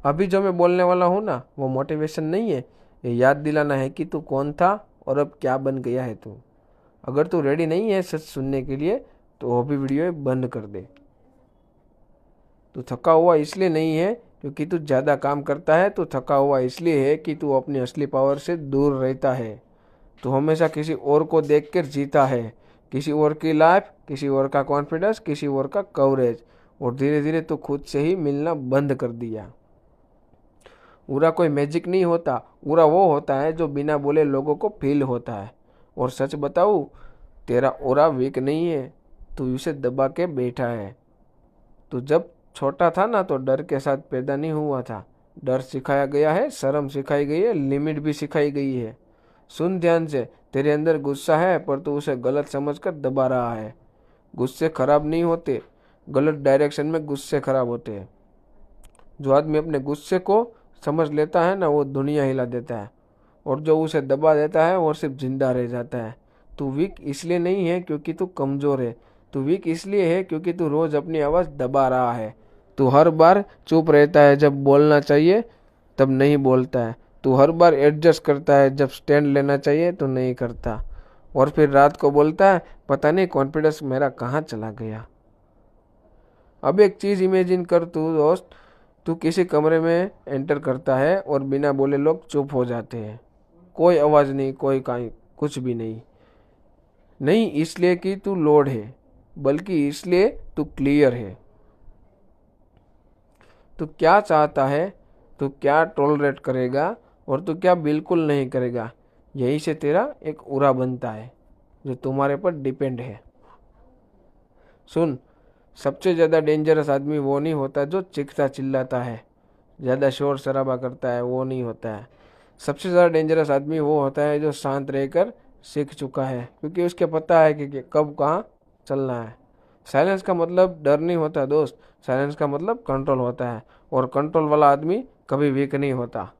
अभी जो मैं बोलने वाला हूँ ना, वो मोटिवेशन नहीं है, ये याद दिलाना है कि तू कौन था और अब क्या बन गया है तू। अगर तू रेडी नहीं है सच सुनने के लिए तो वो भी वीडियो बंद कर दे। तू थका हुआ इसलिए नहीं है क्योंकि तू ज़्यादा काम करता है, तू थका हुआ इसलिए है कि तू अपनी असली पावर से दूर रहता है। तू हमेशा किसी और को देख कर जीता है, किसी और की लाइफ, किसी और का कॉन्फिडेंस, किसी और का कवरेज, और धीरे धीरे तू खुद से ही मिलना बंद कर दिया। उरा कोई मैजिक नहीं होता, उरा वो होता है जो बिना बोले लोगों को फील होता है। और सच बताऊँ, तेरा ओरा वीक नहीं है, तू उसे दबा के बैठा है। तू जब छोटा था ना तो डर के साथ पैदा नहीं हुआ था। डर सिखाया गया है, शर्म सिखाई गई है, लिमिट भी सिखाई गई है। सुन ध्यान से, तेरे अंदर गुस्सा है पर तू उसे गलत समझकर दबा रहा है। गुस्से खराब नहीं होते, गलत डायरेक्शन में गुस्से खराब होते हैं। जो आदमी अपने गुस्से को समझ लेता है ना, वो दुनिया हिला देता है, और जो उसे दबा देता है वो सिर्फ जिंदा रह जाता है। तू वीक इसलिए नहीं है क्योंकि तू कमज़ोर है, तू वीक इसलिए है क्योंकि तू रोज़ अपनी आवाज़ दबा रहा है। तू हर बार चुप रहता है जब बोलना चाहिए तब नहीं बोलता है। तू हर बार एडजस्ट करता है जब स्टैंड लेना चाहिए तो नहीं करता। और फिर रात को बोलता है, पता नहीं कॉन्फिडेंस मेरा कहाँ चला गया। अब एक चीज़ इमेजिन कर तू दोस्त, तू किसी कमरे में एंटर करता है और बिना बोले लोग चुप हो जाते हैं। कोई आवाज़ नहीं, कोई काई, कुछ भी नहीं। नहीं इसलिए कि तू लोड है, बल्कि इसलिए तू क्लियर है। तू क्या चाहता है, तू क्या टॉलरेट करेगा और तू क्या बिल्कुल नहीं करेगा। यही से तेरा एक उरा बनता है जो तुम्हारे पर डिपेंड है। सुन, सबसे ज़्यादा डेंजरस आदमी वो नहीं होता जो चीखता चिल्लाता है, ज़्यादा शोर शराबा करता है, वो नहीं होता है। सबसे ज़्यादा डेंजरस आदमी वो होता है जो शांत रहकर सीख चुका है, क्योंकि उसके पता है कि कब कहाँ चलना है। साइलेंस का मतलब डर नहीं होता दोस्त, साइलेंस का मतलब कंट्रोल होता है। और कंट्रोल वाला आदमी कभी वीक नहीं होता,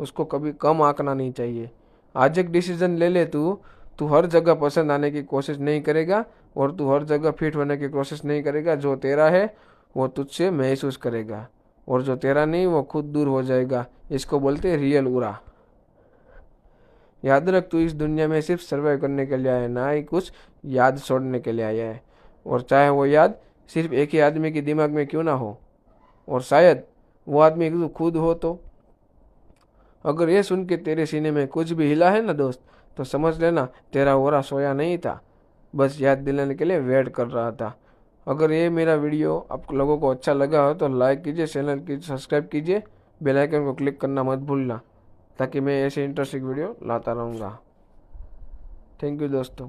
उसको कभी कम आंकना नहीं चाहिए। आज एक डिसीजन ले ले, तू तू हर जगह पसंद आने की कोशिश नहीं करेगा और तू हर जगह फिट होने की कोशिश नहीं करेगा। जो तेरा है वो तुझसे महसूस करेगा, और जो तेरा नहीं वो खुद दूर हो जाएगा। इसको बोलते हैं रियल उरा। याद रख, तू इस दुनिया में सिर्फ सर्वाइव करने के लिए आया है, ना ही कुछ याद छोड़ने के लिए आया है। और चाहे वो याद सिर्फ एक ही आदमी के दिमाग में क्यों ना हो, और शायद वो आदमी तू खुद हो। तो अगर ये सुन के तेरे सीने में कुछ भी हिला है ना दोस्त, तो समझ लेना तेरा ओरा सोया नहीं था, बस याद दिलाने के लिए वेट कर रहा था। अगर ये मेरा वीडियो आप लोगों को अच्छा लगा हो तो लाइक कीजिए, चैनल की सब्सक्राइब कीजिए, बेल आइकन को क्लिक करना मत भूलना, ताकि मैं ऐसे इंटरेस्टिंग वीडियो लाता रहूँगा। थैंक यू दोस्तों।